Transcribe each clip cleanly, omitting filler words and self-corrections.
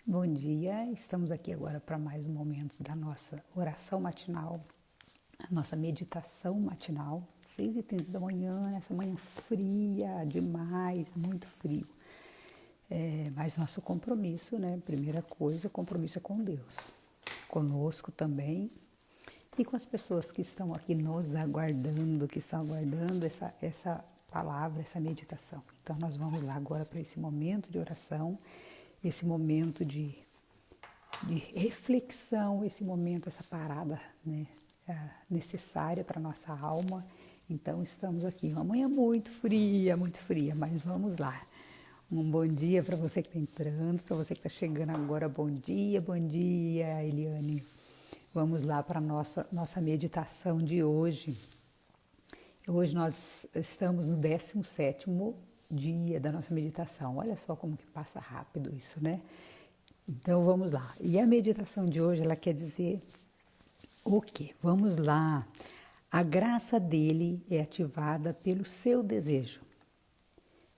Bom dia, estamos aqui agora para mais um momento da nossa oração matinal, a nossa meditação matinal, 6h30 da manhã, nessa manhã fria demais, muito frio. Mas nosso compromisso, né? Primeira coisa, o compromisso é com Deus, conosco também e com as pessoas que estão aqui nos aguardando, que estão aguardando essa palavra, essa meditação. Então nós vamos lá agora para esse momento de oração, esse momento de reflexão, esse momento, essa parada, né, necessária para a nossa alma. Então estamos aqui, uma manhã muito fria, mas vamos lá. Um bom dia para você que está entrando, para você que está chegando agora, bom dia, Eliane. Vamos lá para a nossa meditação de hoje. Hoje nós estamos no 17º dia da nossa meditação. Olha só como que passa rápido isso, né? Então vamos lá. E a meditação de hoje, ela quer dizer o quê? Vamos lá. A graça dele é ativada pelo seu desejo.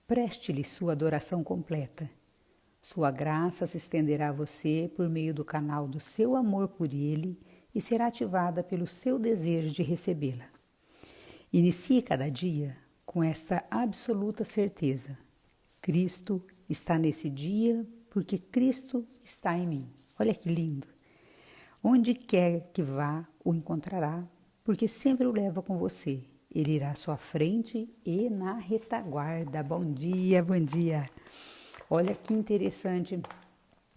Preste-lhe sua adoração completa. Sua graça se estenderá a você por meio do canal do seu amor por ele e será ativada pelo seu desejo de recebê-la. Inicie cada dia com esta absoluta certeza. Cristo está nesse dia porque Cristo está em mim. Olha que lindo. Onde quer que vá, o encontrará, porque sempre o leva com você. Ele irá à sua frente e na retaguarda. Bom dia, bom dia. Olha que interessante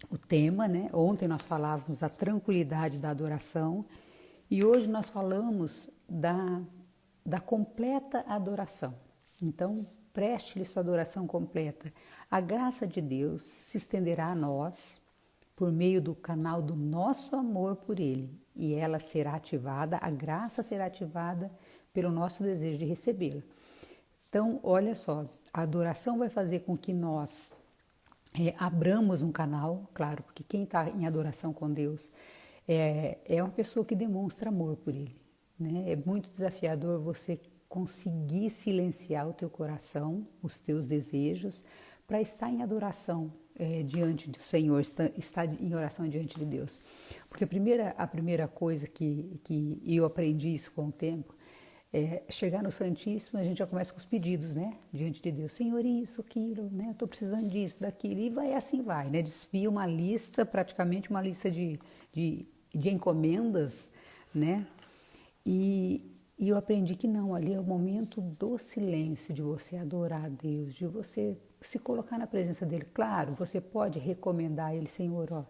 o tema, né? Ontem nós falávamos da tranquilidade da adoração e hoje nós falamos da completa adoração. Então, preste-lhe sua adoração completa. A graça de Deus se estenderá a nós por meio do canal do nosso amor por Ele. E ela será ativada, a graça será ativada pelo nosso desejo de recebê-la. Então, olha só, a adoração vai fazer com que nós abramos um canal, claro, porque quem está em adoração com Deus é uma pessoa que demonstra amor por Ele. Né? É muito desafiador você conseguir silenciar o teu coração, os teus desejos, para estar em adoração diante do Senhor, estar em oração diante de Deus. Porque a primeira coisa que eu aprendi isso com o tempo, chegar no Santíssimo, a gente já começa com os pedidos, né? Diante de Deus. Senhor, isso, aquilo, né? Estou precisando disso, daquilo. E vai assim, vai, né? Desvia uma lista, praticamente uma lista de encomendas, né? E eu aprendi que não, ali é o momento do silêncio, de você adorar a Deus, de você se colocar na presença dEle. Claro, você pode recomendar a Ele, Senhor, ó,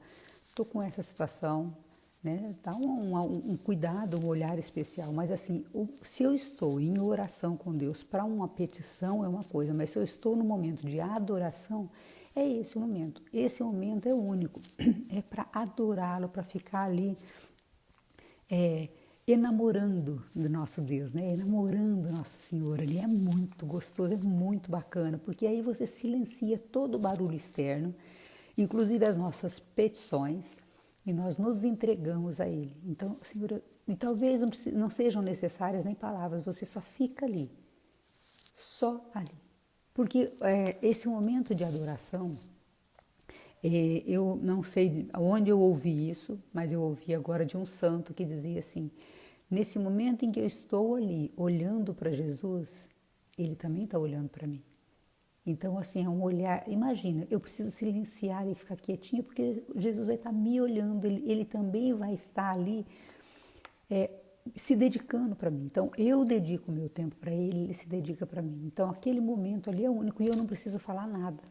estou com essa situação, né? Dá um cuidado, um olhar especial, mas assim, se eu estou em oração com Deus para uma petição é uma coisa, mas se eu estou no momento de adoração, é esse o momento. Esse momento é único, é para adorá-lo, para ficar ali enamorando do nosso Deus, né? Enamorando Nossa Senhora. Ali é muito gostoso, é muito bacana, porque aí você silencia todo o barulho externo, inclusive as nossas petições, e nós nos entregamos a Ele. Então, Senhor, e talvez não sejam necessárias nem palavras, você só fica ali, só ali. Porque esse momento de adoração, eu não sei onde eu ouvi isso, mas eu ouvi agora de um santo que dizia assim: nesse momento em que eu estou ali olhando para Jesus, Ele também está olhando para mim. Então, assim, é um olhar. Imagina, eu preciso silenciar e ficar quietinha, porque Jesus vai estar me olhando, ele também vai estar ali se dedicando para mim. Então, eu dedico o meu tempo para ele se dedica para mim. Então, aquele momento ali é único e eu não preciso falar nada.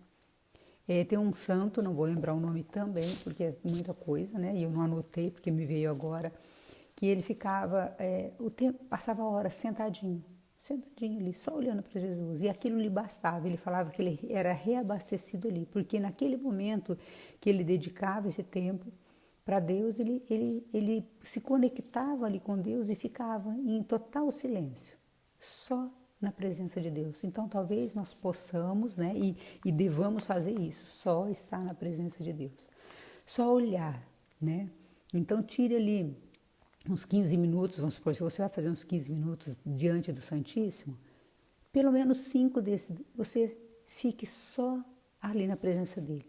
Tem um santo, não vou lembrar o nome também, porque é muita coisa, né? E eu não anotei, porque me veio agora, que ele ficava, o tempo, passava horas sentadinho ali, só olhando para Jesus. E aquilo lhe bastava. Ele falava que ele era reabastecido ali, porque naquele momento que ele dedicava esse tempo para Deus, ele se conectava ali com Deus e ficava em total silêncio, só na presença de Deus. Então, talvez nós possamos, né, e devamos fazer isso, só estar na presença de Deus, só olhar, né? Então, tire ali uns 15 minutos, vamos supor, se você vai fazer uns 15 minutos diante do Santíssimo, pelo menos 5 desses, você fique só ali na presença dele.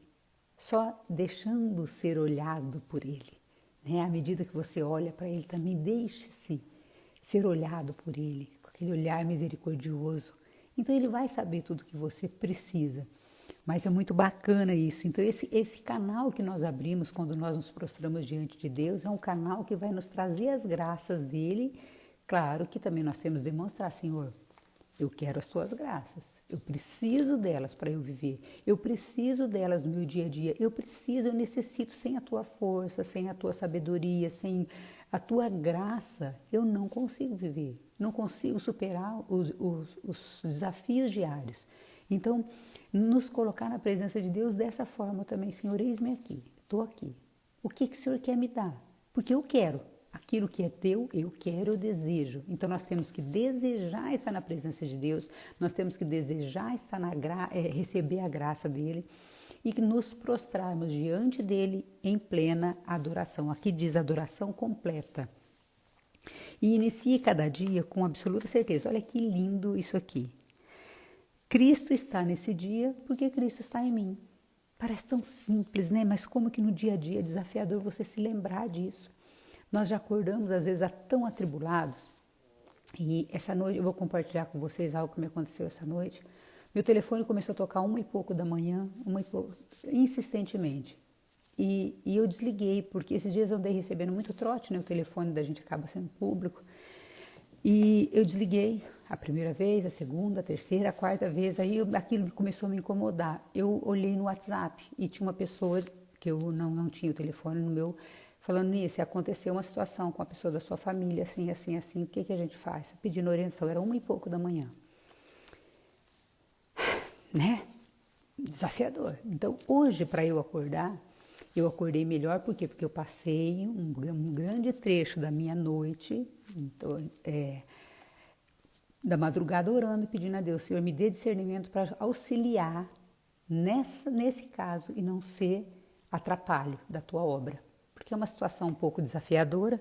só deixando ser olhado por Ele. Né? À medida que você olha para Ele, também deixe-se ser olhado por Ele, com aquele olhar misericordioso. Então Ele vai saber tudo que você precisa. Mas é muito bacana isso. Então esse canal que nós abrimos quando nós nos prostramos diante de Deus é um canal que vai nos trazer as graças dele. Claro que também nós temos que demonstrar, Senhor, eu quero as tuas graças, eu preciso delas para eu viver, eu preciso delas no meu dia a dia, eu necessito, sem a tua força, sem a tua sabedoria, sem a tua graça, eu não consigo viver, não consigo superar os desafios diários. Então, nos colocar na presença de Deus dessa forma também, Senhor, eis-me aqui, estou aqui. O que o Senhor quer me dar? Porque eu quero. Aquilo que é teu, eu quero, eu desejo. Então, nós temos que desejar estar na presença de Deus, nós temos que desejar estar receber a graça dEle e que nos prostrarmos diante dEle em plena adoração. Aqui diz adoração completa. E inicie cada dia com absoluta certeza. Olha que lindo isso aqui. Cristo está nesse dia porque Cristo está em mim. Parece tão simples, né? Mas como que no dia a dia é desafiador você se lembrar disso. Nós já acordamos, às vezes, tão atribulados. E essa noite eu vou compartilhar com vocês algo que me aconteceu essa noite. Meu telefone começou a tocar 1h pouco da manhã, insistentemente. E eu desliguei, porque esses dias eu andei recebendo muito trote, né? O telefone da gente acaba sendo público. E eu desliguei a primeira vez, a segunda, a terceira, a quarta vez. Aí aquilo começou a me incomodar. Eu olhei no WhatsApp e tinha uma pessoa que eu não tinha o telefone no meu... Falando nisso, se aconteceu uma situação com a pessoa da sua família, assim, assim, assim, o que a gente faz? Pedindo orientação, era 1h pouco da manhã. Né? Desafiador. Então, hoje, para eu acordar, eu acordei melhor, por quê? Porque eu passei um grande trecho da minha noite, então, da madrugada orando e pedindo a Deus, Senhor, me dê discernimento para auxiliar nesse caso e não ser atrapalho da tua obra. Porque é uma situação um pouco desafiadora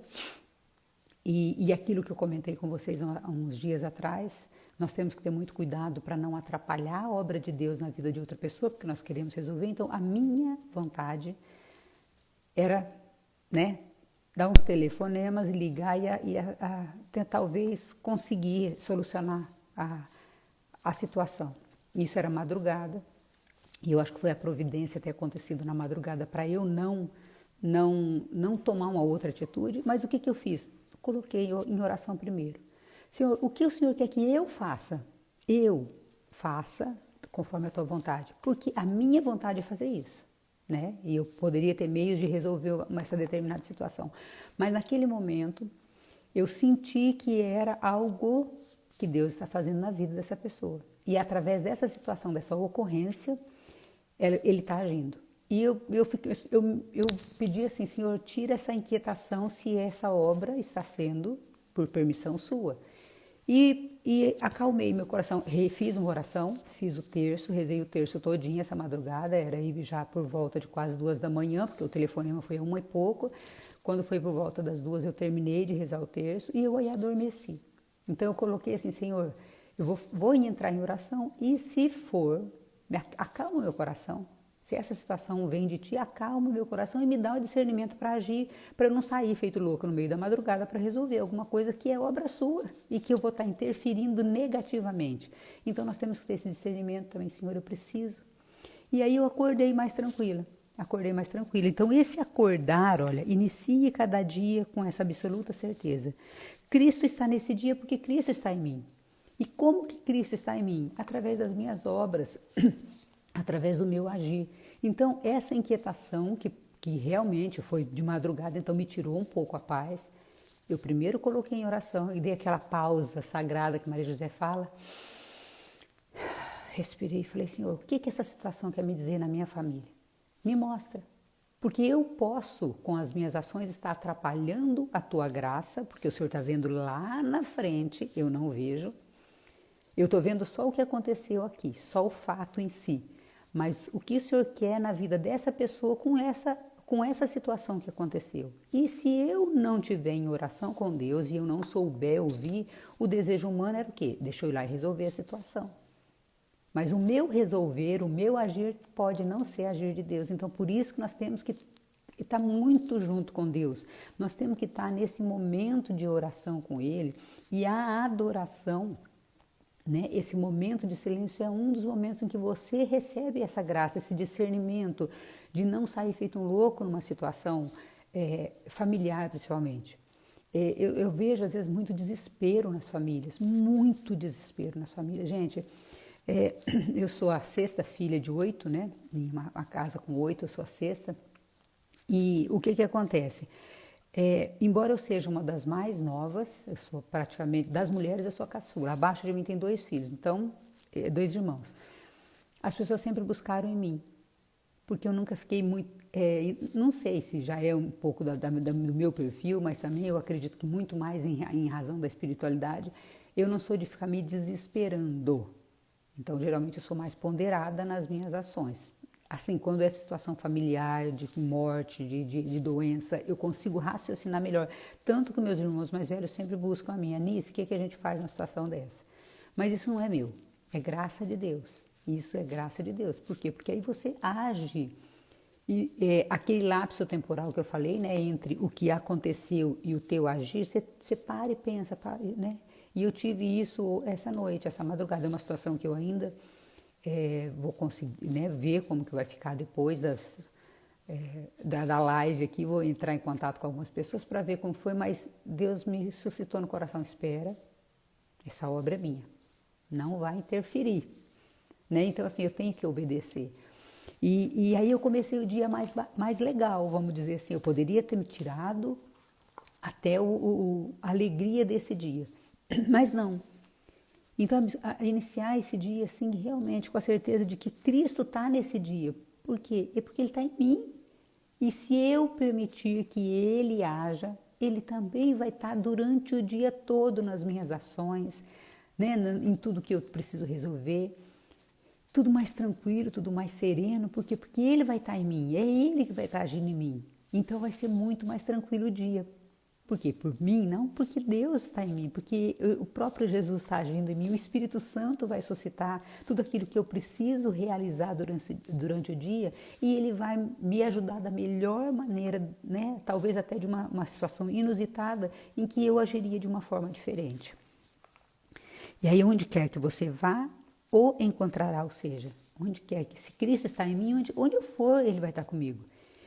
e aquilo que eu comentei com vocês há uns dias atrás, nós temos que ter muito cuidado para não atrapalhar a obra de Deus na vida de outra pessoa, porque nós queremos resolver. Então, a minha vontade era, né, dar uns telefonemas e ligar e tentar, talvez, conseguir solucionar a situação. Isso era madrugada e eu acho que foi a providência ter acontecido na madrugada para eu não tomar uma outra atitude, mas o que eu fiz? Coloquei em oração primeiro. Senhor, o que o Senhor quer que eu faça? Eu faça conforme a tua vontade, porque a minha vontade é fazer isso, né? E eu poderia ter meios de resolver essa determinada situação. Mas naquele momento, eu senti que era algo que Deus está fazendo na vida dessa pessoa. E através dessa situação, dessa ocorrência, Ele está agindo. E eu pedi assim, Senhor, tira essa inquietação se essa obra está sendo por permissão sua. E acalmei meu coração, fiz uma oração, fiz o terço, rezei o terço todinho essa madrugada, era aí já por volta de quase 2 da manhã, porque o telefonema foi 1h pouco. Quando foi por volta das 2 eu terminei de rezar o terço e eu aí adormeci. Então eu coloquei assim, Senhor, eu vou entrar em oração e se for, acalma meu coração. Se essa situação vem de ti, acalma o meu coração e me dá o discernimento para agir, para eu não sair feito louco no meio da madrugada para resolver alguma coisa que é obra sua e que eu vou estar interferindo negativamente. Então nós temos que ter esse discernimento também, Senhor, eu preciso. E aí eu acordei mais tranquila. Então esse acordar, olha, inicie cada dia com essa absoluta certeza. Cristo está nesse dia porque Cristo está em mim. E como que Cristo está em mim? Através das minhas obras, através do meu agir. Então, essa inquietação que realmente foi de madrugada, então me tirou um pouco a paz. Eu primeiro coloquei em oração e dei aquela pausa sagrada que Maria José fala. Respirei e falei, Senhor, o que essa situação quer me dizer na minha família? Me mostra. Porque eu posso, com as minhas ações, estar atrapalhando a tua graça, porque o Senhor está vendo lá na frente, eu não vejo. Eu estou vendo só o que aconteceu aqui, só o fato em si. Mas o que o Senhor quer na vida dessa pessoa com essa situação que aconteceu? E se eu não tiver em oração com Deus e eu não souber ouvir, o desejo humano era o quê? Deixa eu ir lá e resolver a situação. Mas o meu resolver, o meu agir pode não ser agir de Deus. Então, por isso que nós temos que estar muito junto com Deus. Nós temos que estar nesse momento de oração com Ele. E a adoração, né, esse momento de silêncio é um dos momentos em que você recebe essa graça, esse discernimento de não sair feito um louco numa situação familiar, principalmente. Eu vejo, às vezes, muito desespero nas famílias, muito desespero nas famílias. Gente, eu sou a sexta filha de 8, né? Em uma casa com 8, eu sou a sexta. E o que acontece? Embora eu seja uma das mais novas, eu sou praticamente, das mulheres eu sou a caçula, abaixo de mim tem 2 filhos, então, 2 irmãos. As pessoas sempre buscaram em mim, porque eu nunca fiquei muito, não sei se já é um pouco do meu perfil, mas também eu acredito que muito mais em razão da espiritualidade, eu não sou de ficar me desesperando. Então, geralmente eu sou mais ponderada nas minhas ações. Assim, quando é situação familiar, de morte, de doença, eu consigo raciocinar melhor. Tanto que meus irmãos mais velhos sempre buscam a mim. Anice, o que a gente faz numa situação dessa? Mas isso não é meu, é graça de Deus. Isso é graça de Deus. Por quê? Porque aí você age. E aquele lapso temporal que eu falei, né, entre o que aconteceu e o teu agir, você para e pensa, né? E eu tive isso essa noite, essa madrugada. É uma situação que eu ainda vou conseguir, né, ver como que vai ficar depois da live aqui. Vou entrar em contato com algumas pessoas para ver como foi, mas Deus me suscitou no coração: espera, essa obra é minha, não vai interferir, né? Então, assim, eu tenho que obedecer. E aí eu comecei o dia mais legal, vamos dizer assim. Eu poderia ter me tirado até a alegria desse dia, mas não. Então, a iniciar esse dia, assim, realmente com a certeza de que Cristo está nesse dia. Por quê? É porque Ele está em mim. E se eu permitir que Ele haja, Ele também vai estar durante o dia todo nas minhas ações, né, em tudo que eu preciso resolver. Tudo mais tranquilo, tudo mais sereno. Por quê? Porque Ele vai estar em mim, é Ele que vai estar agindo em mim. Então vai ser muito mais tranquilo o dia. Por quê? Por mim? Não, porque Deus está em mim, porque o próprio Jesus está agindo em mim, o Espírito Santo vai suscitar tudo aquilo que eu preciso realizar durante o dia, e Ele vai me ajudar da melhor maneira, né? Talvez até de uma situação inusitada em que eu agiria de uma forma diferente. E aí, onde quer que você vá, o encontrará, ou seja, onde quer que, se Cristo está em mim, onde eu for, Ele vai estar comigo.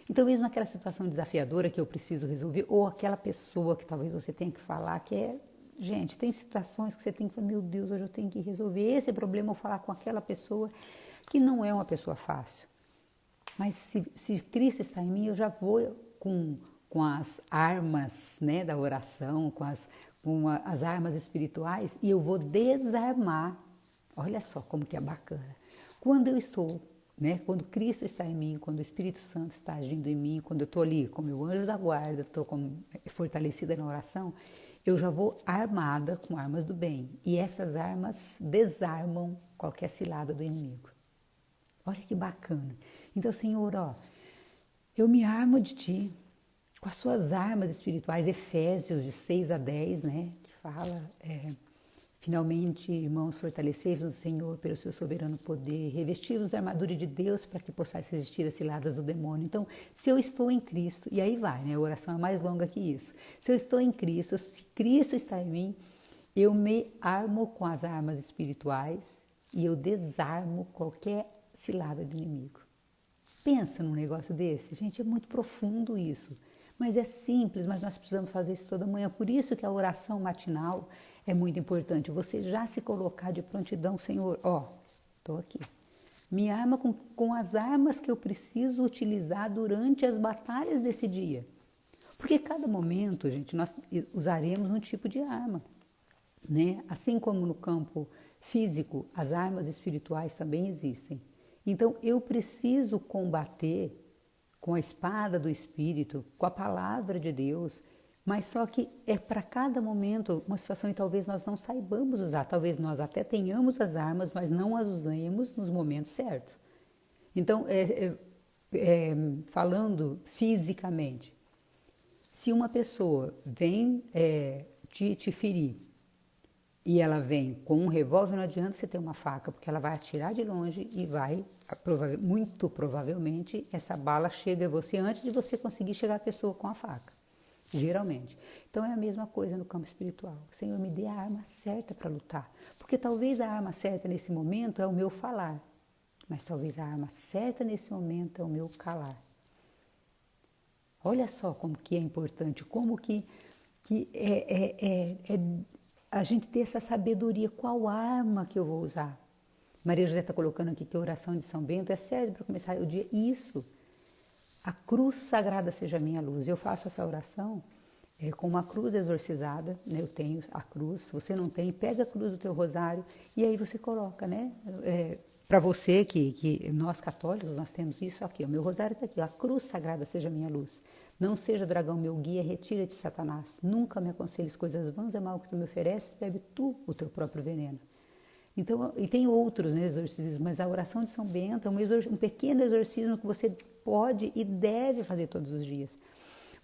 Então, mesmo aquela situação desafiadora que eu preciso resolver, ou aquela pessoa que talvez você tenha que falar, que gente, tem situações que você tem que falar: meu Deus, hoje eu tenho que resolver esse problema, ou falar com aquela pessoa, que não é uma pessoa fácil. Mas se Cristo está em mim, eu já vou com as armas, né, da oração, com as armas espirituais, e eu vou desarmar. Olha só como que é bacana. Quando eu estou, né, quando Cristo está em mim, quando o Espírito Santo está agindo em mim, quando eu estou ali com meu anjo da guarda, estou fortalecida na oração, eu já vou armada com armas do bem. E essas armas desarmam qualquer cilada do inimigo. Olha que bacana. Então, Senhor, eu me armo de Ti, com as Suas armas espirituais. Efésios de 6 a 10, né, que fala: finalmente, irmãos, fortalecei-vos no Senhor pelo seu soberano poder, revesti-vos da armadura de Deus para que possais resistir às ciladas do demônio. Então, se eu estou em Cristo, e aí vai, né, a oração é mais longa que isso. Se eu estou em Cristo, se Cristo está em mim, eu me armo com as armas espirituais e eu desarmo qualquer cilada do inimigo. Pensa num negócio desse, gente, é muito profundo isso. Mas é simples, mas nós precisamos fazer isso toda manhã. Por isso que a oração matinal é muito importante. Você já se colocar de prontidão: Senhor, estou aqui. Me arma com as armas que eu preciso utilizar durante as batalhas desse dia. Porque cada momento, gente, nós usaremos um tipo de arma, né? Assim como no campo físico, as armas espirituais também existem. Então, eu preciso combater com a espada do Espírito, com a palavra de Deus, mas só que é para cada momento uma situação e talvez nós não saibamos usar, talvez nós até tenhamos as armas, mas não as usemos nos momentos certos. Então, falando fisicamente, se uma pessoa vem te ferir, e ela vem com um revólver, não adianta você ter uma faca, porque ela vai atirar de longe e vai, muito provavelmente, essa bala chega a você antes de você conseguir chegar à pessoa com a faca, geralmente. Então é a mesma coisa no campo espiritual. Senhor, me dê a arma certa para lutar, porque talvez a arma certa nesse momento é o meu falar, mas talvez a arma certa nesse momento é o meu calar. Olha só como que é importante, como que é a gente ter essa sabedoria, qual arma que eu vou usar. Maria José está colocando aqui que a oração de São Bento é sério para começar o dia. Isso, a cruz sagrada seja a minha luz. Eu faço essa oração com uma cruz exorcizada, né? Eu tenho a cruz, se você não tem, pega a cruz do teu rosário e aí você coloca, né? Para você que nós católicos, nós temos isso aqui, o meu rosário está aqui, a cruz sagrada seja a minha luz. Não seja dragão meu guia, retira de Satanás. Nunca me aconselhes coisas vãs, é mal que tu me ofereces, bebe tu o teu próprio veneno. Então, e tem outros, né, exorcismos, mas a oração de São Bento é um pequeno exorcismo que você pode e deve fazer todos os dias.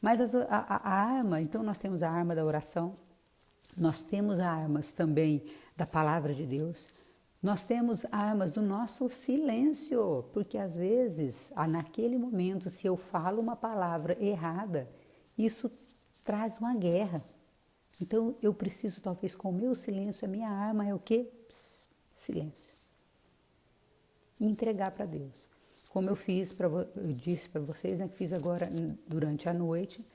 Mas a arma, então nós temos a arma da oração, nós temos armas também da palavra de Deus, nós temos armas do nosso silêncio, porque às vezes, naquele momento, se eu falo uma palavra errada, isso traz uma guerra. Então eu preciso, talvez, com o meu silêncio, a minha arma é o quê? Silêncio. E entregar para Deus. Como eu disse para vocês, né, que fiz agora durante a noite,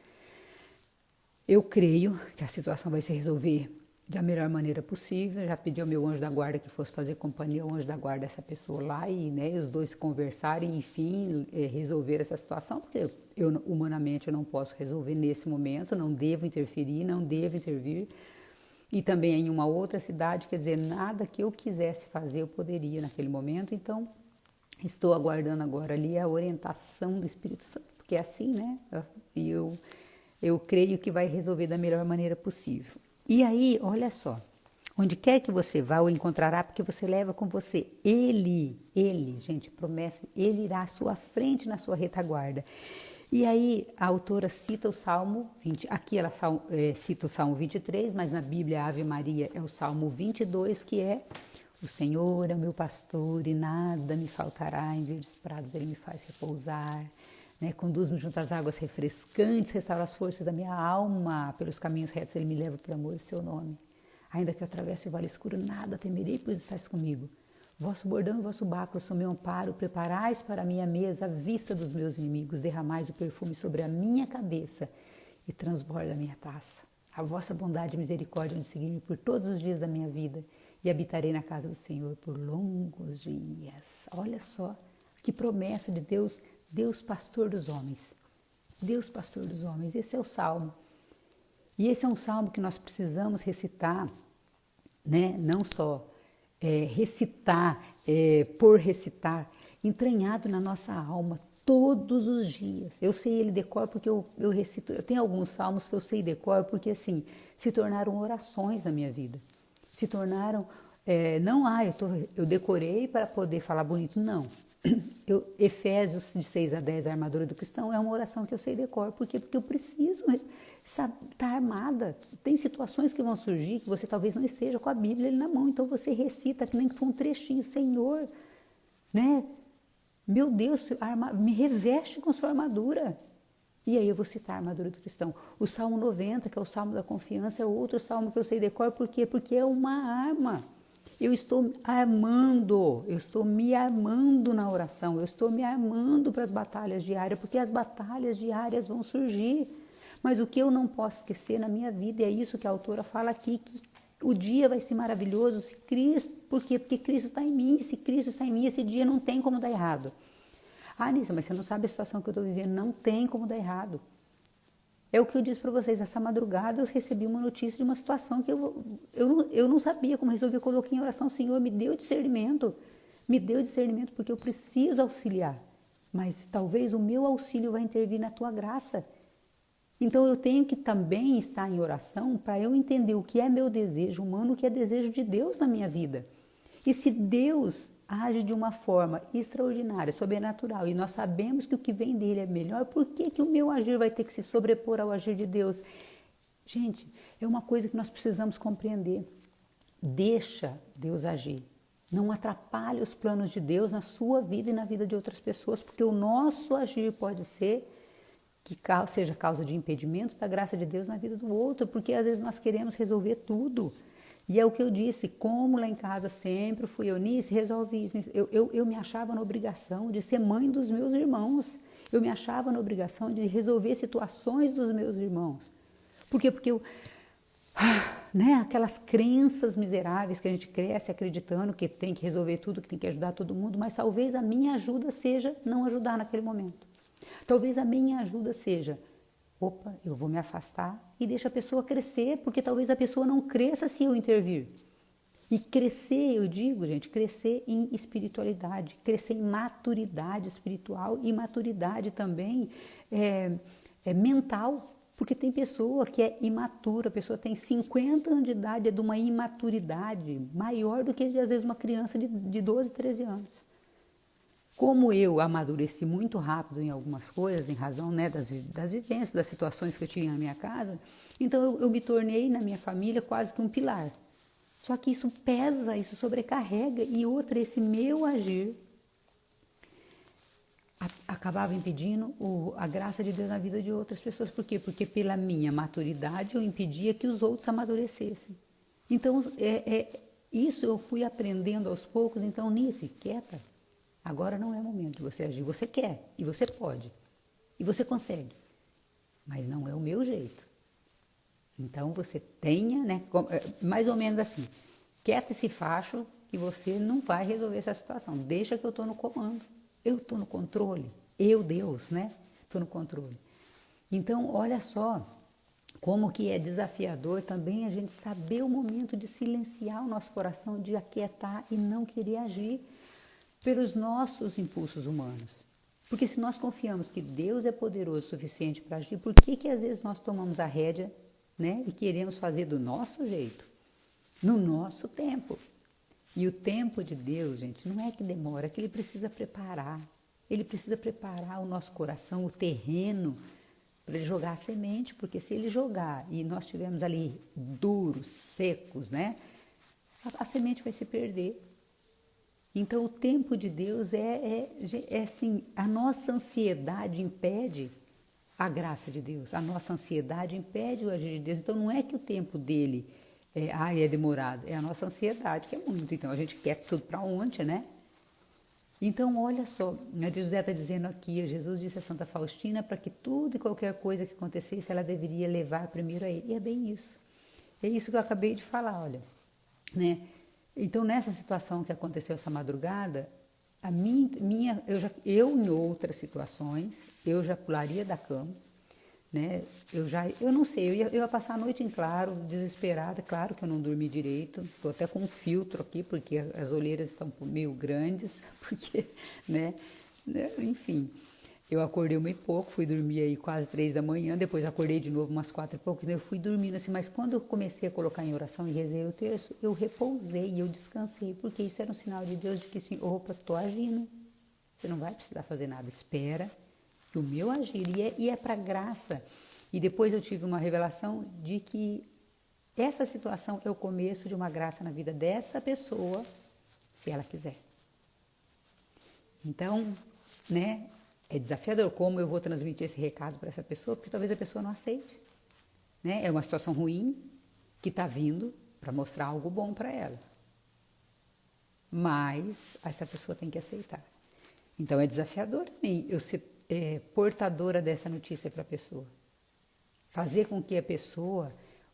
eu creio que a situação vai se resolver da melhor maneira possível. Já pedi ao meu anjo da guarda que fosse fazer companhia ao anjo da guarda dessa pessoa lá e, né, os dois conversarem, enfim, resolver essa situação, porque humanamente eu não posso resolver nesse momento, não devo interferir, não devo intervir. E também em uma outra cidade, quer dizer, nada que eu quisesse fazer eu poderia naquele momento. Então, estou aguardando agora ali a orientação do Espírito Santo, porque é assim, né? E eu creio que vai resolver da melhor maneira possível. E aí, olha só, onde quer que você vá, o encontrará, porque você leva com você. Ele, gente, promessa, ele irá à sua frente na sua retaguarda. E aí a autora cita o Salmo 20, aqui ela cita o Salmo 23, mas na Bíblia a Ave Maria é o Salmo 22, que é: o Senhor é o meu pastor e nada me faltará, em verdes prados ele me faz repousar, né? Conduz-me junto às águas refrescantes, restaura as forças da minha alma, pelos caminhos retos ele me leva por amor do seu nome. Ainda que eu atravesse o vale escuro, nada temerei, pois estás comigo. Vosso bordão e vosso báculo são meu amparo, preparais para a minha mesa a vista dos meus inimigos, derramais o perfume sobre a minha cabeça e transborda a minha taça. A vossa bondade e misericórdia me seguir-me por todos os dias da minha vida e habitarei na casa do Senhor por longos dias. Olha só que promessa de Deus, Deus pastor dos homens. Deus pastor dos homens, esse é o Salmo. E esse é um Salmo que nós precisamos recitar, né? Não só recitar, por recitar, entranhado na nossa alma todos os dias. Eu sei ele de cor porque eu recito, eu tenho alguns salmos que eu sei de cor porque assim, se tornaram orações na minha vida. Se tornaram, não, eu decorei para poder falar bonito, não. Efésios de 6 a 10, a armadura do cristão, é uma oração que eu sei de cor, porque eu preciso estar armada. Tem situações que vão surgir que você talvez não esteja com a Bíblia ali na mão, então você recita, que nem que for um trechinho, Senhor, né? Meu Deus, me reveste com sua armadura. E aí eu vou citar a armadura do cristão. O Salmo 90, que é o Salmo da confiança, é outro salmo que eu sei de cor, por quê? Porque é uma arma. Eu estou me armando na oração, eu estou me armando para as batalhas diárias, porque as batalhas diárias vão surgir. Mas o que eu não posso esquecer na minha vida, é isso que a autora fala aqui, que o dia vai ser maravilhoso se Cristo, por quê? Porque Cristo está em mim, se Cristo está em mim, esse dia não tem como dar errado. Nícia, mas você não sabe a situação que eu estou vivendo, não tem como dar errado. É o que eu disse para vocês, essa madrugada eu recebi uma notícia de uma situação que eu não sabia como resolver, eu coloquei em oração, Senhor, me deu discernimento porque eu preciso auxiliar, mas talvez o meu auxílio vai intervir na tua graça. Então eu tenho que também estar em oração para eu entender o que é meu desejo humano, o que é desejo de Deus na minha vida. E se Deus age de uma forma extraordinária, sobrenatural, e nós sabemos que o que vem dele é melhor, por que o meu agir vai ter que se sobrepor ao agir de Deus? Gente, é uma coisa que nós precisamos compreender. deixa Deus agir. Não atrapalhe os planos de Deus na sua vida e na vida de outras pessoas, porque o nosso agir pode ser que seja causa de impedimento da graça de Deus na vida do outro, porque às vezes nós queremos resolver tudo. E é o que eu disse, como lá em casa sempre fui eu, Nice, resolve isso. Eu me achava na obrigação de ser mãe dos meus irmãos. Eu me achava na obrigação de resolver situações dos meus irmãos. Por quê? Porque aquelas crenças miseráveis que a gente cresce acreditando que tem que resolver tudo, que tem que ajudar todo mundo, mas talvez a minha ajuda seja não ajudar naquele momento. Talvez a minha ajuda seja, opa, eu vou me afastar e deixa a pessoa crescer, porque talvez a pessoa não cresça se eu intervir. E crescer, eu digo, gente, crescer em espiritualidade, crescer em maturidade espiritual e maturidade também mental. Porque tem pessoa que é imatura, a pessoa tem 50 anos de idade, é de uma imaturidade maior do que, às vezes, uma criança de 12, 13 anos. Como eu amadureci muito rápido em algumas coisas, em razão das vivências, das situações que eu tinha na minha casa, então eu me tornei, na minha família, quase que um pilar. Só que isso pesa, isso sobrecarrega, e outra, esse meu agir acabava impedindo a graça de Deus na vida de outras pessoas. Por quê? Porque pela minha maturidade eu impedia que os outros amadurecessem. Então, isso eu fui aprendendo aos poucos. Então, Nice, quieta. Agora não é o momento de você agir. Você quer, e você pode, e você consegue. Mas não é o meu jeito. Então, você tenha, mais ou menos assim, quieta esse facho, que você não vai resolver essa situação. Deixa que eu estou no comando. Eu estou no controle, Deus, estou no controle. Então, olha só como que é desafiador também a gente saber o momento de silenciar o nosso coração, de aquietar e não querer agir pelos nossos impulsos humanos. Porque se nós confiamos que Deus é poderoso o suficiente para agir, por que às vezes nós tomamos a rédea, e queremos fazer do nosso jeito, no nosso tempo? E o tempo de Deus, gente, não é que demora, é que Ele precisa preparar. Ele precisa preparar o nosso coração, o terreno, para Ele jogar a semente, porque se Ele jogar e nós estivermos ali duros, secos, a semente vai se perder. Então, o tempo de Deus é assim, a nossa ansiedade impede a graça de Deus, a nossa ansiedade impede o agir de Deus. Então, não é que o tempo dele é demorado, é a nossa ansiedade, que é muito. Então, a gente quer tudo para ontem, Então, olha só, a José está dizendo aqui, Jesus disse a Santa Faustina, para que tudo e qualquer coisa que acontecesse, ela deveria levar primeiro a ele. E é bem isso. É isso que eu acabei de falar, olha. Então, nessa situação que aconteceu essa madrugada, eu em outras situações, eu já pularia da cama, eu não sei, eu ia passar a noite em claro, desesperada, claro que eu não dormi direito, estou até com um filtro aqui, porque as olheiras estão meio grandes, porque, enfim, eu acordei 1h pouco, fui dormir aí quase 3 da manhã, depois acordei de novo umas 4 e pouco, eu fui dormindo assim, mas quando eu comecei a colocar em oração e rezei o terço, eu repousei, eu descansei, porque isso era um sinal de Deus de que assim, opa, estou agindo, você não vai precisar fazer nada, espera, que o meu agir, e é para graça. E depois eu tive uma revelação de que essa situação é o começo de uma graça na vida dessa pessoa, se ela quiser. Então, é desafiador como eu vou transmitir esse recado para essa pessoa, porque talvez a pessoa não aceite. É uma situação ruim que está vindo para mostrar algo bom para ela. Mas essa pessoa tem que aceitar. Então, é desafiador também eu ser portadora dessa notícia para a pessoa. Fazer com que a pessoa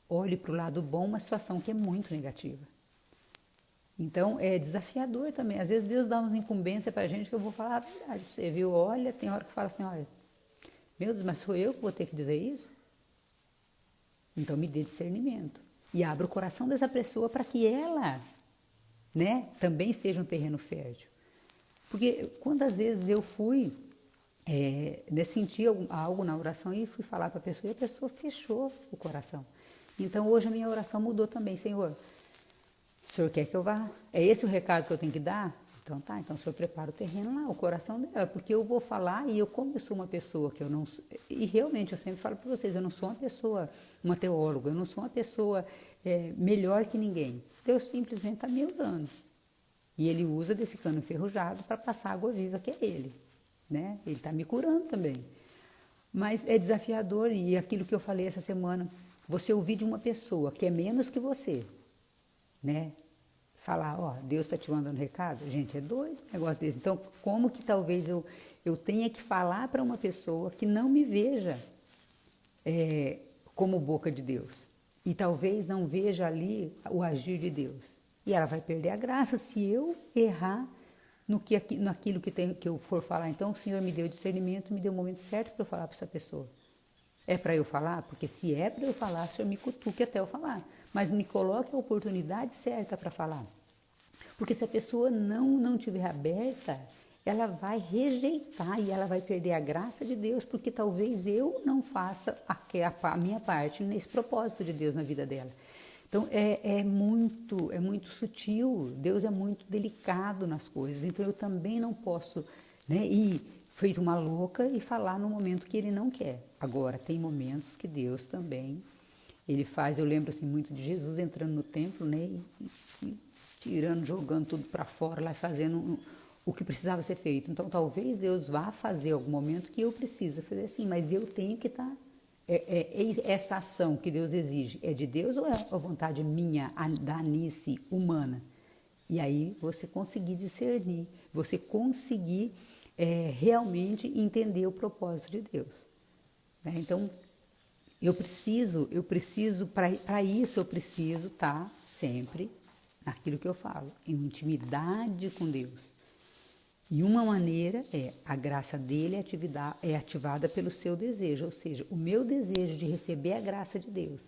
olhe para o lado bom uma situação que é muito negativa. Então, é desafiador também. Às vezes, Deus dá umas incumbências para a gente que eu vou falar a verdade. Você viu? Olha, tem hora que fala assim, olha, meu Deus, mas sou eu que vou ter que dizer isso? Então, me dê discernimento. E abra o coração dessa pessoa para que ela, também seja um terreno fértil. Porque quantas vezes eu fui... senti algo na oração e fui falar para a pessoa, e a pessoa fechou o coração. Então, hoje a minha oração mudou também. Senhor, o Senhor quer que eu vá? É esse o recado que eu tenho que dar? Então tá, então o senhor prepara o terreno lá, o coração dela, porque eu vou falar e como eu sou uma pessoa que eu não sou, e realmente eu sempre falo para vocês, eu não sou uma pessoa, uma teóloga, eu não sou uma pessoa melhor que ninguém. Deus simplesmente está me usando. E ele usa desse cano enferrujado para passar a água viva que é ele, né? Ele está me curando também. Mas é desafiador e aquilo que eu falei essa semana, você ouvir de uma pessoa que é menos que você, né? Falar, ó, Deus está te mandando recado? Gente, é doido um negócio desse. Então, como que talvez eu tenha que falar para uma pessoa que não me veja como boca de Deus? E talvez não veja ali o agir de Deus. E ela vai perder a graça se eu errar naquilo que eu for falar. Então, o Senhor me deu discernimento, me deu o momento certo para eu falar para essa pessoa. É para eu falar? Porque se é para eu falar, o Senhor me cutuque até eu falar. Mas me coloque a oportunidade certa para falar. Porque se a pessoa não estiver aberta, ela vai rejeitar e ela vai perder a graça de Deus, porque talvez eu não faça a minha parte nesse propósito de Deus na vida dela. Então, é muito sutil, Deus é muito delicado nas coisas, então eu também não posso, né, ir feito uma louca e falar no momento que ele não quer. Agora, tem momentos que Deus também, ele faz, eu lembro assim muito de Jesus entrando no templo, né, e tirando, jogando tudo para fora, lá fazendo o que precisava ser feito. Então, talvez Deus vá fazer algum momento que eu preciso fazer assim, mas eu tenho que estar... essa ação que Deus exige é de Deus ou é a vontade minha, da Anice, humana? E aí você conseguir discernir, você conseguir realmente entender o propósito de Deus. Né? Então, para isso eu preciso estar sempre naquilo que eu falo, em intimidade com Deus. E uma maneira a graça dele é ativada pelo seu desejo, ou seja, o meu desejo de receber a graça de Deus.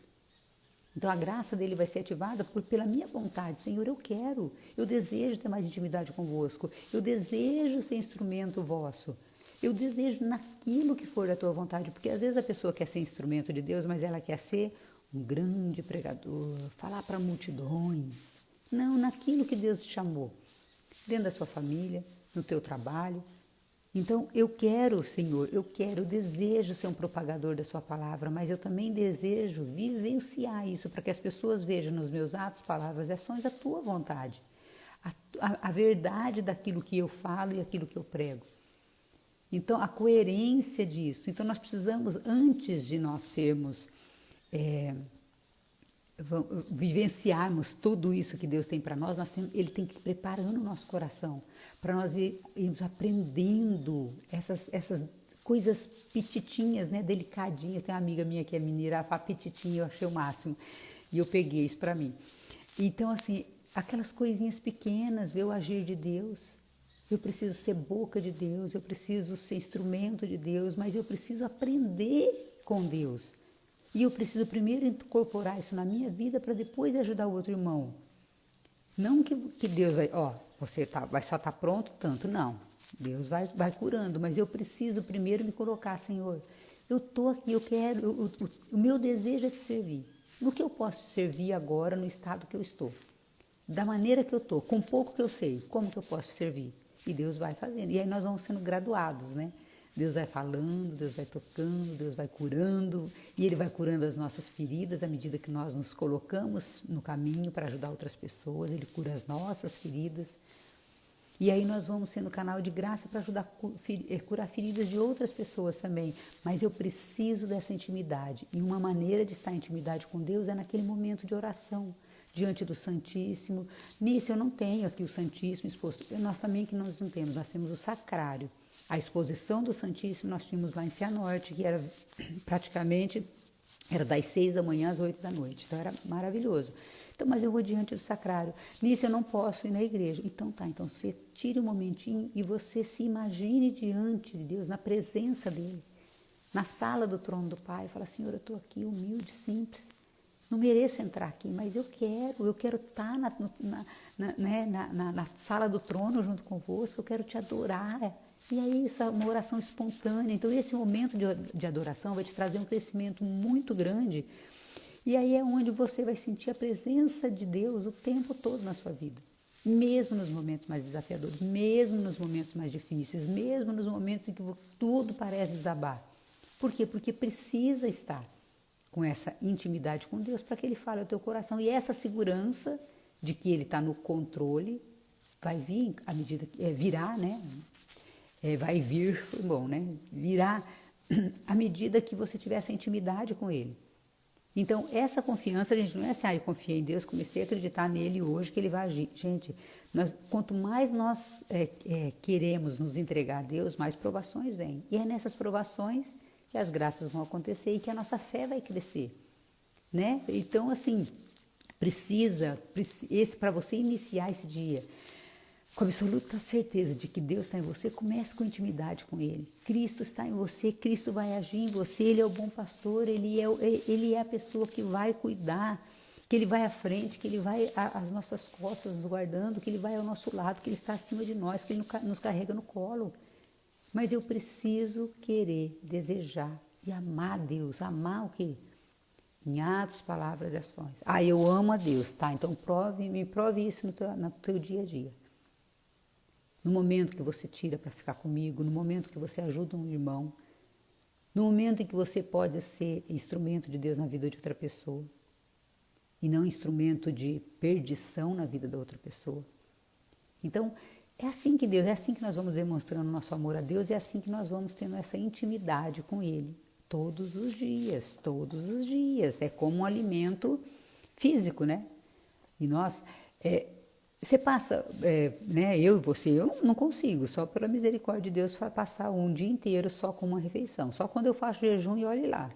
Então a graça dele vai ser ativada pela minha vontade. Senhor, eu desejo ter mais intimidade convosco, eu desejo ser instrumento vosso, eu desejo naquilo que for da tua vontade, porque às vezes a pessoa quer ser instrumento de Deus, mas ela quer ser um grande pregador, falar para multidões. Não, naquilo que Deus te chamou, dentro da sua família, no teu trabalho. Então, Senhor, eu desejo ser um propagador da sua palavra, mas eu também desejo vivenciar isso para que as pessoas vejam nos meus atos, palavras e ações a tua vontade, a verdade daquilo que eu falo e aquilo que eu prego. Então, a coerência disso. Então, nós precisamos, antes de nós sermos... vivenciarmos tudo isso que Deus tem para nós, ele tem que ir preparando o nosso coração para nós irmos aprendendo essas coisas petitinhas, né, delicadinhas. Tem uma amiga minha que é mineira, ela fala petitinha, eu achei o máximo e eu peguei isso para mim. Então, assim, aquelas coisinhas pequenas, ver o agir de Deus. Eu preciso ser boca de Deus, eu preciso ser instrumento de Deus, mas eu preciso aprender com Deus. E eu preciso primeiro incorporar isso na minha vida para depois ajudar o outro irmão. Não que Deus vai, você vai só estar pronto tanto, não. Deus vai curando, mas eu preciso primeiro me colocar, Senhor, eu estou aqui, o meu desejo é te servir. No que eu posso servir agora, no estado que eu estou? Da maneira que eu estou, com pouco que eu sei, como que eu posso servir? E Deus vai fazendo. E aí nós vamos sendo graduados, né? Deus vai falando, Deus vai tocando, Deus vai curando, e Ele vai curando as nossas feridas à medida que nós nos colocamos no caminho para ajudar outras pessoas. Ele cura as nossas feridas. E aí nós vamos sendo canal de graça para ajudar a curar feridas de outras pessoas também. Mas eu preciso dessa intimidade. E uma maneira de estar em intimidade com Deus é naquele momento de oração, diante do Santíssimo. Nisso eu não tenho aqui o Santíssimo exposto. Nós também que nós não temos, nós temos o Sacrário. A exposição do Santíssimo nós tínhamos lá em Cianorte, que era praticamente, era das 6 da manhã às 8 da noite, então era maravilhoso. Então, mas eu vou diante do Sacrário, nisso eu não posso ir na igreja. Então então você tire um momentinho e você se imagine diante de Deus, na presença dEle, na sala do trono do Pai, fala, Senhor, eu estou aqui humilde, simples, não mereço entrar aqui, mas eu quero estar na sala do trono junto convosco, eu quero te adorar. E aí isso é uma oração espontânea. Então esse momento de adoração vai te trazer um crescimento muito grande. E aí é onde você vai sentir a presença de Deus o tempo todo na sua vida. mesmo nos momentos mais desafiadores, mesmo nos momentos mais difíceis, mesmo nos momentos em que tudo parece desabar. Por quê? Porque precisa estar com essa intimidade com Deus para que Ele fale ao teu coração. E essa segurança de que Ele está no controle vai vir à medida que virá, né? Vai vir, bom, né? Virá à medida que você tiver essa intimidade com Ele. Então, essa confiança, a gente não é assim, eu confiei em Deus, comecei a acreditar nele hoje que Ele vai agir. Gente, quanto mais nós queremos nos entregar a Deus, mais provações vêm. E é nessas provações que as graças vão acontecer e que a nossa fé vai crescer, né? Então, assim, para você iniciar esse dia com absoluta certeza de que Deus está em você, comece com intimidade com Ele. Cristo está em você, Cristo vai agir em você, Ele é o bom pastor, Ele é a pessoa que vai cuidar, que Ele vai à frente, que Ele vai às nossas costas nos guardando, que Ele vai ao nosso lado, que Ele está acima de nós, que Ele nos carrega no colo. Mas eu preciso querer, desejar e amar a Deus. Amar o quê? Em atos, palavras e ações. Eu amo a Deus, tá? Então me prove isso no teu dia a dia. No momento que você tira para ficar comigo, no momento que você ajuda um irmão, no momento em que você pode ser instrumento de Deus na vida de outra pessoa e não instrumento de perdição na vida da outra pessoa. Então, é assim que Deus, é assim que nós vamos demonstrando nosso amor a Deus, é assim que nós vamos tendo essa intimidade com Ele todos os dias, todos os dias. É como um alimento físico, né? E nós, você passa, né? Eu e você, eu não consigo, só pela misericórdia de Deus, passar um dia inteiro só com uma refeição, só quando eu faço jejum e olhe lá.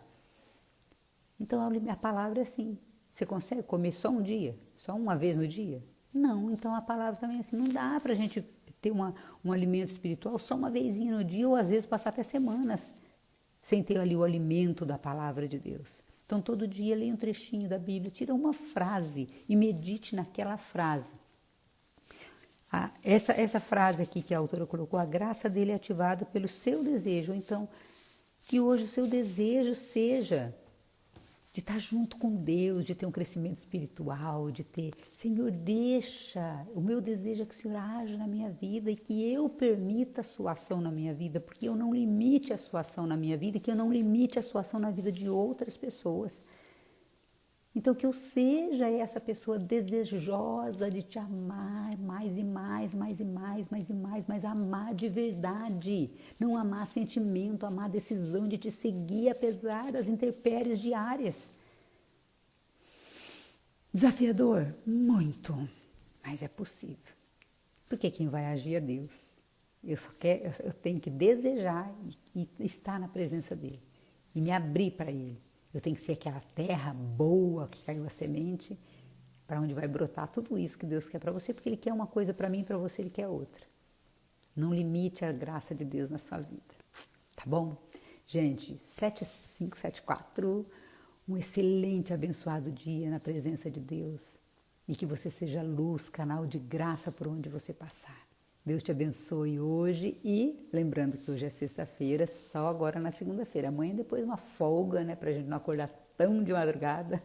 Então, a palavra é assim. Você consegue comer só um dia? Só uma vez no dia? Não, então a palavra também é assim, não dá para a gente ter um alimento espiritual só uma vezinha no dia ou às vezes passar até semanas sem ter ali o alimento da palavra de Deus. Então todo dia leia um trechinho da Bíblia, tira uma frase e medite naquela frase. Essa frase aqui que a autora colocou, a graça dele é ativada pelo seu desejo. Então, que hoje o seu desejo seja de estar junto com Deus, de ter um crescimento espiritual, de ter, Senhor, o meu desejo é que o Senhor haja na minha vida e que eu permita a sua ação na minha vida, porque eu não limite a sua ação na minha vida e que eu não limite a sua ação na vida de outras pessoas. Então, que eu seja essa pessoa desejosa de te amar mais e mais, mais e mais, mais e mais, mas amar de verdade. Não amar sentimento, amar decisão de te seguir apesar das intempéries diárias. Desafiador? Muito, mas é possível. Porque quem vai agir é Deus. Eu tenho que desejar e estar na presença dEle e me abrir para Ele. Eu tenho que ser aquela terra boa que caiu a semente, para onde vai brotar tudo isso que Deus quer para você, porque Ele quer uma coisa para mim e para você Ele quer outra. Não limite a graça de Deus na sua vida, tá bom? Gente, 7574, um excelente, abençoado dia na presença de Deus e que você seja luz, canal de graça por onde você passar. Deus te abençoe hoje e lembrando que hoje é sexta-feira, só agora na segunda-feira. Amanhã depois uma folga, né, pra gente não acordar tão de madrugada.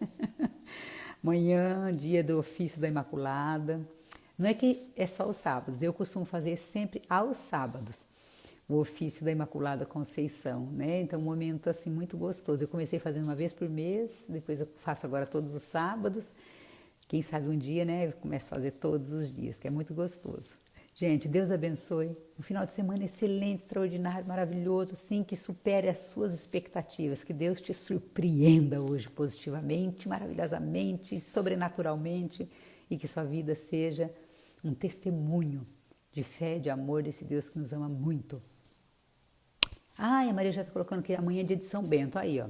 Amanhã, dia do ofício da Imaculada. Não é que é só os sábados, eu costumo fazer sempre aos sábados o ofício da Imaculada Conceição, né? Então, um momento assim muito gostoso. Eu comecei fazendo uma vez por mês, depois eu faço agora todos os sábados. Quem sabe um dia, né, eu começo a fazer todos os dias, que é muito gostoso. Gente, Deus abençoe. Um final de semana excelente, extraordinário, maravilhoso, sim, que supere as suas expectativas. Que Deus te surpreenda hoje positivamente, maravilhosamente, sobrenaturalmente e que sua vida seja um testemunho de fé, de amor desse Deus que nos ama muito. A Maria já está colocando que amanhã é dia de São Bento. Aí, ó.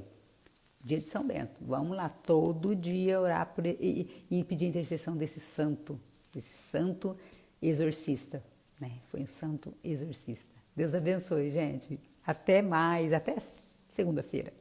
Dia de São Bento. Vamos lá, todo dia orar e pedir a intercessão desse santo exorcista, né? Foi um santo exorcista. Deus abençoe, gente. Até mais, até segunda-feira.